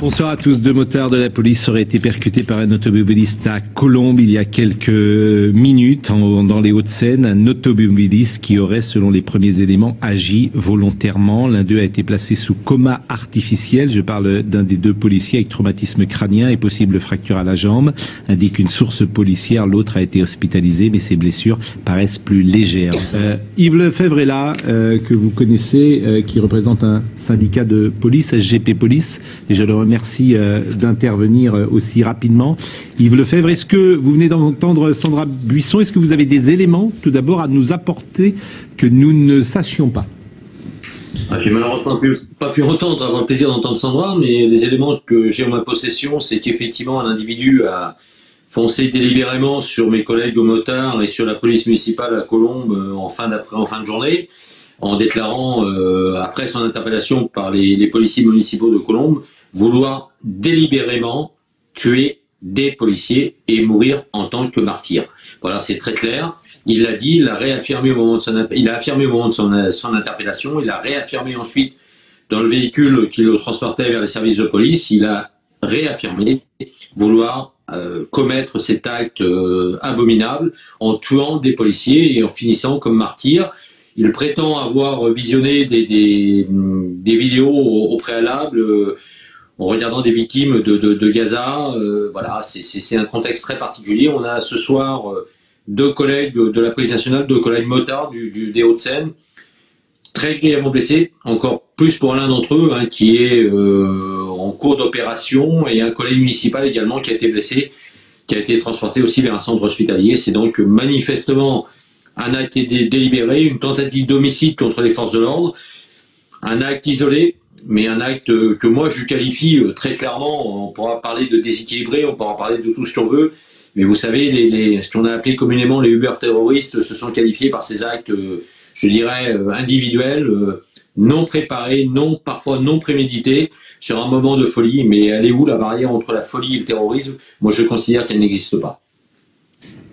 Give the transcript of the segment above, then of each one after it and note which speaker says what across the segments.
Speaker 1: Bonsoir à tous. 2 motards de la police auraient été percutés par un automobiliste à Colombes il y a quelques minutes dans les Hauts-de-Seine. Un automobiliste qui aurait, selon les premiers éléments, agi volontairement. L'un d'eux a été placé sous coma artificiel. Je parle d'un des 2 policiers avec traumatisme crânien et possible fracture à la jambe, indique une source policière. L'autre a été hospitalisé, mais ses blessures paraissent plus légères. Yves Lefebvre est là, que vous connaissez, qui représente un syndicat de police, SGP Police, et je le remercie d'intervenir aussi rapidement. Yves Lefebvre, est-ce que vous venez d'entendre Sandra Buisson, est-ce que vous avez des éléments tout d'abord à nous apporter que nous ne sachions pas?
Speaker 2: J'ai malheureusement pas pu entendre, avoir le plaisir d'entendre Sandra, mais les éléments que j'ai en ma possession, c'est qu'effectivement un individu a foncé délibérément sur mes collègues motards et sur la police municipale à Colombes en fin de journée, en déclarant, après son interpellation par les policiers municipaux de Colombes, vouloir délibérément tuer des policiers et mourir en tant que martyr. Voilà, c'est très clair. Il l'a dit, il l'a réaffirmé au moment de son interpellation, il l'a réaffirmé ensuite dans le véhicule qui le transportait vers les services de police. Il a réaffirmé vouloir commettre cet acte abominable en tuant des policiers et en finissant comme martyr. Il prétend avoir visionné des vidéos au préalable en regardant des victimes de Gaza. Voilà, c'est un contexte très particulier. On a ce soir 2 collègues de la police nationale, 2 collègues motards des Hauts-de-Seine, très grièvement blessés, encore plus pour l'un d'entre eux, hein, qui est en cours d'opération, et un collègue municipal également qui a été blessé, qui a été transporté aussi vers un centre hospitalier. C'est donc manifestement un acte délibéré, une tentative d'homicide contre les forces de l'ordre, un acte isolé, mais un acte que moi je qualifie très clairement. On pourra parler de déséquilibré, on pourra parler de tout ce qu'on veut, mais vous savez, ce qu'on a appelé communément les Uber terroristes se sont qualifiés par ces actes, je dirais, individuels, non préparés, parfois non prémédités, sur un moment de folie. Mais elle est où la barrière entre la folie et le terrorisme? Moi je considère qu'elle n'existe pas.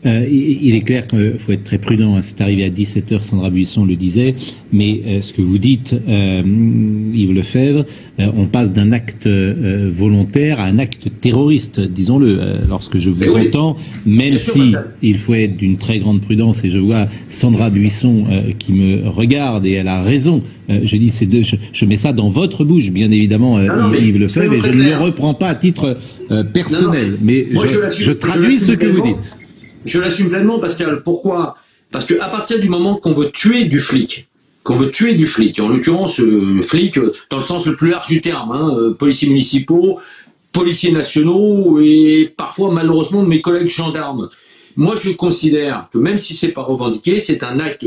Speaker 1: Il est clair qu'il faut être très prudent. C'est arrivé à 17h, Sandra Buisson le disait, mais ce que vous dites, Yves Lefebvre, on passe d'un acte volontaire à un acte terroriste, disons-le. Lorsque je vous entends, même si il faut être d'une très grande prudence, et je vois Sandra Buisson qui me regarde, et elle a raison. Je dis, je mets ça dans votre bouche, bien évidemment, Yves Lefebvre, et je ne le reprends pas à titre personnel, mais je traduis ce que vous dites.
Speaker 2: Je l'assume pleinement, Pascal. Pourquoi? Parce que à partir du moment qu'on veut tuer du flic, en l'occurrence le flic dans le sens le plus large du terme, hein, policiers municipaux, policiers nationaux et parfois malheureusement mes collègues gendarmes. Moi je considère que même si c'est pas revendiqué, c'est un acte,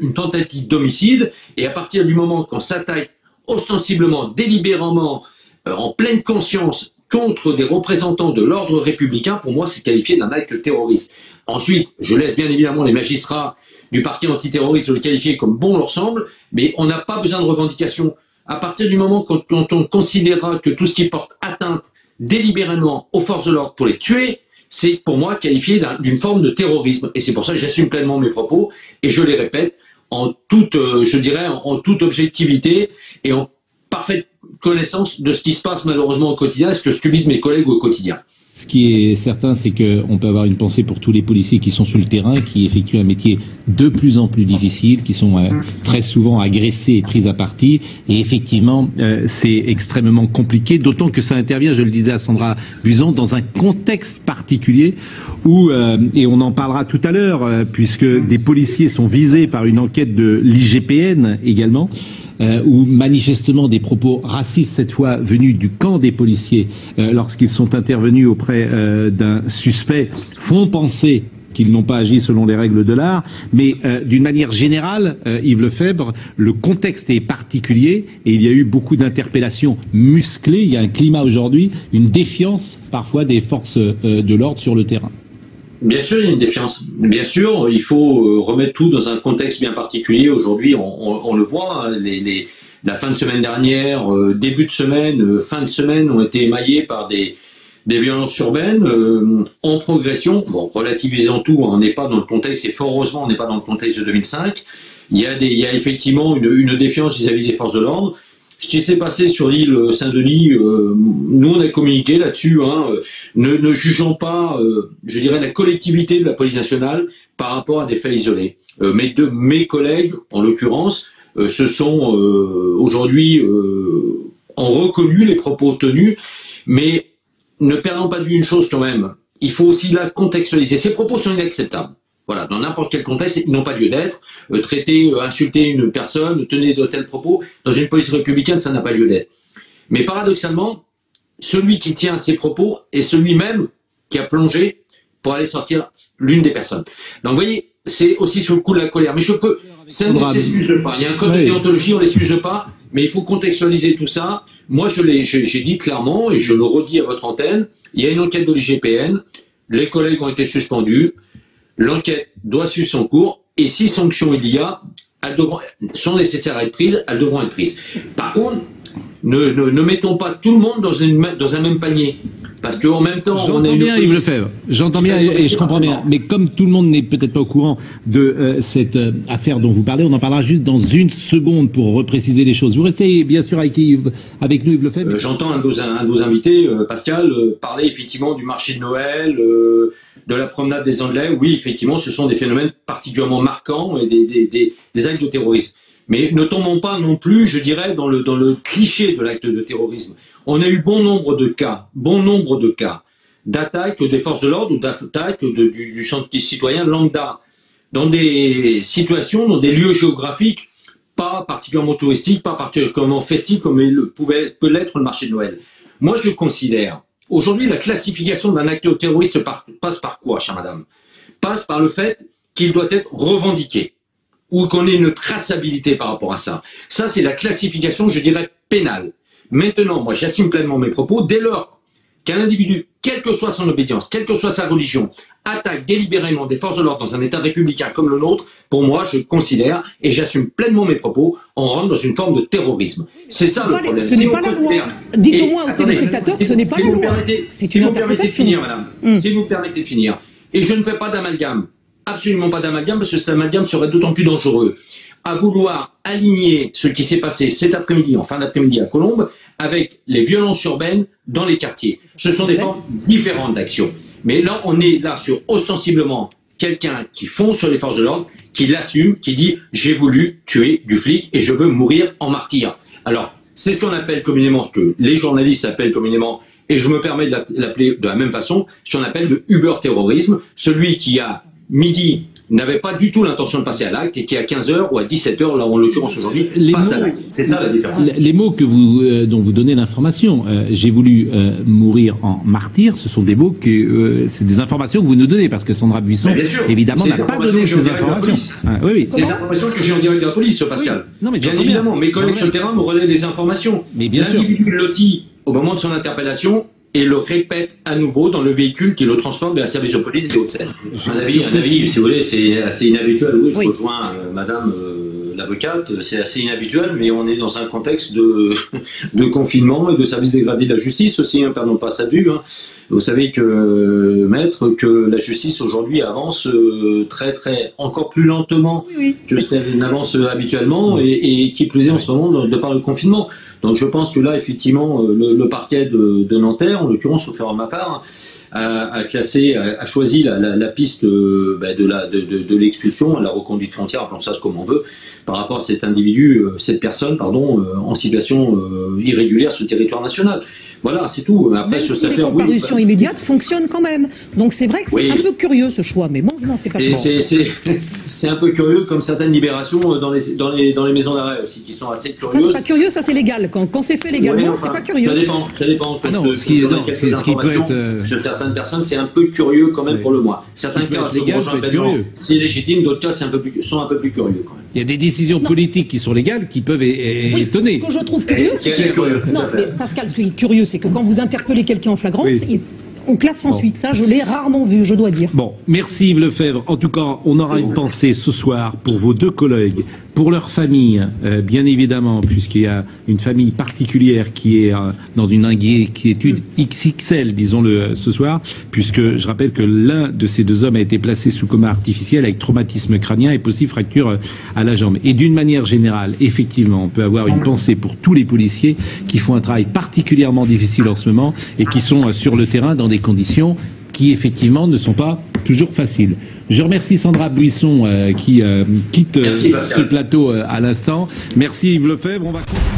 Speaker 2: une tentative d'homicide, et à partir du moment qu'on s'attaque ostensiblement, délibérément, en pleine conscience, contre des représentants de l'ordre républicain, pour moi, c'est qualifié d'un acte terroriste. Ensuite, je laisse bien évidemment les magistrats du parquet antiterroriste le qualifier comme bon leur semble, mais on n'a pas besoin de revendication. À partir du moment quand on considérera que tout ce qui porte atteinte délibérément aux forces de l'ordre pour les tuer, c'est pour moi qualifié d'une forme de terrorisme. Et c'est pour ça que j'assume pleinement mes propos, et je les répète en toute, je dirais, en toute objectivité et en parfaite connaissance de ce qui se passe malheureusement au quotidien, ce que subissent mes collègues au quotidien.
Speaker 1: Ce qui est certain, c'est qu'on peut avoir une pensée pour tous les policiers qui sont sur le terrain, qui effectuent un métier de plus en plus difficile, qui sont très souvent agressés et pris à partie. Et effectivement, c'est extrêmement compliqué, d'autant que ça intervient, je le disais à Sandra Buisson, dans un contexte particulier où, et on en parlera tout à l'heure, puisque des policiers sont visés par une enquête de l'IGPN également, où manifestement des propos racistes, cette fois venus du camp des policiers, lorsqu'ils sont intervenus auprès d'un suspect, font penser qu'ils n'ont pas agi selon les règles de l'art. Mais d'une manière générale, Yves Lefebvre, le contexte est particulier et il y a eu beaucoup d'interpellations musclées. Il y a un climat aujourd'hui, une défiance parfois des forces de l'ordre sur le terrain.
Speaker 2: Bien sûr, il y a une défiance. Bien sûr, il faut remettre tout dans un contexte bien particulier. Aujourd'hui, on le voit, hein, la fin de semaine dernière, début de semaine, fin de semaine ont été émaillés par des violences urbaines en progression. Bon, relativisant tout, on n'est pas dans le contexte, et fort heureusement, on n'est pas dans le contexte de 2005. Il y a effectivement une défiance vis-à-vis des forces de l'ordre. ce qui s'est passé sur l'île Saint-Denis, nous on a communiqué là-dessus, hein, ne jugeons pas, je dirais, la collectivité de la police nationale par rapport à des faits isolés. Mes collègues, en l'occurrence, se sont aujourd'hui ont reconnu les propos tenus, mais ne perdons pas de vue une chose quand même. Il faut aussi la contextualiser. Ces propos sont inacceptables. Voilà, dans n'importe quel contexte, ils n'ont pas lieu d'être. Insulter une personne, tenir de tels propos, dans une police républicaine, ça n'a pas lieu d'être. Mais paradoxalement, celui qui tient ces propos est celui même qui a plongé pour aller sortir l'une des personnes. Donc vous voyez, c'est aussi sous le coup de la colère. Mais ça ne s'excuse pas. Il y a un code de déontologie, on ne l'excuse pas, mais il faut contextualiser tout ça. Moi, j'ai dit clairement, et je le redis à votre antenne, il y a une enquête de l'IGPN, les collègues ont été suspendus, l'enquête doit suivre son cours, et si sanctions il y a, elles sont nécessaires à être prises, elles devront être prises. Par contre, ne mettons pas tout le monde dans un même panier. Parce qu'en même temps, on a une
Speaker 1: bien, Yves Lefebvre. J'entends bien et je comprends bien. Mais comme tout le monde n'est peut-être pas au courant de cette affaire dont vous parlez, on en parlera juste dans une seconde pour repréciser les choses. Vous restez bien sûr avec nous, Yves Lefebvre.
Speaker 2: J'entends un de vos invités, Pascal, parler effectivement du marché de Noël, de la promenade des Anglais. Oui, effectivement, ce sont des phénomènes particulièrement marquants et des actes de terrorisme. Mais ne tombons pas non plus, je dirais, dans le cliché de l'acte de terrorisme. On a eu bon nombre de cas d'attaques des forces de l'ordre ou d'attaques du citoyen lambda dans des situations, dans des lieux géographiques pas particulièrement touristiques, pas particulièrement festifs comme peut l'être le marché de Noël. Moi, je considère, aujourd'hui, la classification d'un acte terroriste passe par quoi, chère madame? Passe par le fait qu'il doit être revendiqué, ou qu'on ait une traçabilité par rapport à ça. Ça, c'est la classification, je dirais, pénale. Maintenant, moi, j'assume pleinement mes propos. Dès lors qu'un individu, quelle que soit son obédience, quelle que soit sa religion, attaque délibérément des forces de l'ordre dans un État républicain comme le nôtre, pour moi, je considère, et j'assume pleinement mes propos, on rentre dans une forme de terrorisme. C'est ça le problème.
Speaker 3: Ce n'est pas la loi. Dites au moins aux téléspectateurs que ce n'est pas la loi. C'est une interprétation.
Speaker 2: Si vous me permettez de finir, madame. Si vous me permettez de finir. Et je ne fais pas d'amalgame. Absolument pas d'amalgame, parce que cet amalgame serait d'autant plus dangereux. À vouloir aligner ce qui s'est passé cet après-midi, en fin d'après-midi à Colombes, avec les violences urbaines dans les quartiers. Ce sont des formes différentes d'action. Mais là, on est là sur ostensiblement quelqu'un qui fonce sur les forces de l'ordre, qui l'assume, qui dit « j'ai voulu tuer du flic et je veux mourir en martyr ». Alors, c'est ce qu'on appelle communément, ce que les journalistes appellent communément, et je me permets de l'appeler de la même façon, ce qu'on appelle le Uber-terrorisme, celui qui a midi n'avait pas du tout l'intention de passer à l'acte et qui à 15h ou à 17h, là en l'occurrence aujourd'hui, passe à l'acte. C'est ça la différence.
Speaker 1: Les mots que dont vous donnez l'information, j'ai voulu mourir en martyr, ce sont des mots c'est des informations que vous nous donnez, parce que Sandra Buisson, évidemment, n'a pas donné ces informations.
Speaker 2: Oui. C'est des informations que j'ai en direct de la police, Pascal. Oui. Non, mais bien évidemment, mes collègues sur le terrain me relaient les informations. Mais bien sûr. L'individu loti, au moment de son interpellation, et le répète à nouveau dans le véhicule qui le transporte de la service de police des Hauts-de-Seine. Un avis, si vous voulez, c'est assez inhabituel. Oui, je rejoins madame l'avocate, c'est assez inhabituel, mais on est dans un contexte de confinement et de service dégradé de la justice aussi, hein, perdons pas ça de vue. Hein. Vous savez que, maître, que la justice aujourd'hui avance encore plus lentement que ce qu'elle n'avance habituellement, et qui plus est en ce moment de par le confinement. Donc je pense que là, effectivement, le parquet de Nanterre, en l'occurrence, sauf erreur de ma part, a choisi la piste de l'expulsion, la reconduite frontière, appelons ça comme on veut, par rapport à cette personne, en situation irrégulière sur le territoire national. Voilà, c'est tout. Après,
Speaker 3: sur cette affaire, les comparutions immédiates fonctionnent quand même. Donc c'est vrai que c'est un peu curieux ce choix, mais bon, non, c'est pas
Speaker 2: c'est un peu curieux, comme certaines libérations dans les maisons d'arrêt aussi, qui sont assez curieuses.
Speaker 3: Ça, c'est pas curieux, ça c'est légal. Quand c'est fait légalement, c'est pas curieux.
Speaker 2: Ça dépend. Ce qui peut être sur certaines personnes, c'est un peu curieux quand même pour le moins. Certains cas, je vous rejoins pleinement, c'est légitime. D'autres cas, sont un peu plus curieux quand même.
Speaker 1: Il y a des décisions politiques qui sont légales qui peuvent étonner.
Speaker 3: Ce que je trouve curieux, c'est que... Non, mais Pascal, ce qui est curieux, c'est que quand vous interpellez quelqu'un en flagrance, on classe sans suite. Ça, je l'ai rarement vu, je dois dire.
Speaker 1: Bon, merci Yves Lefebvre. En tout cas, on aura une pensée ce soir pour vos deux collègues, pour leur famille, bien évidemment, puisqu'il y a une famille particulière qui est dans une inquiétude XXL, disons-le, ce soir, puisque je rappelle que l'un de ces deux hommes a été placé sous coma artificiel avec traumatisme crânien et possible fracture à la jambe. Et d'une manière générale, effectivement, on peut avoir une pensée pour tous les policiers qui font un travail particulièrement difficile en ce moment et qui sont sur le terrain dans des conditions qui effectivement ne sont pas toujours faciles. Je remercie Sandra Buisson qui quitte ce plateau à l'instant. Merci Yves Lefebvre. On va continuer.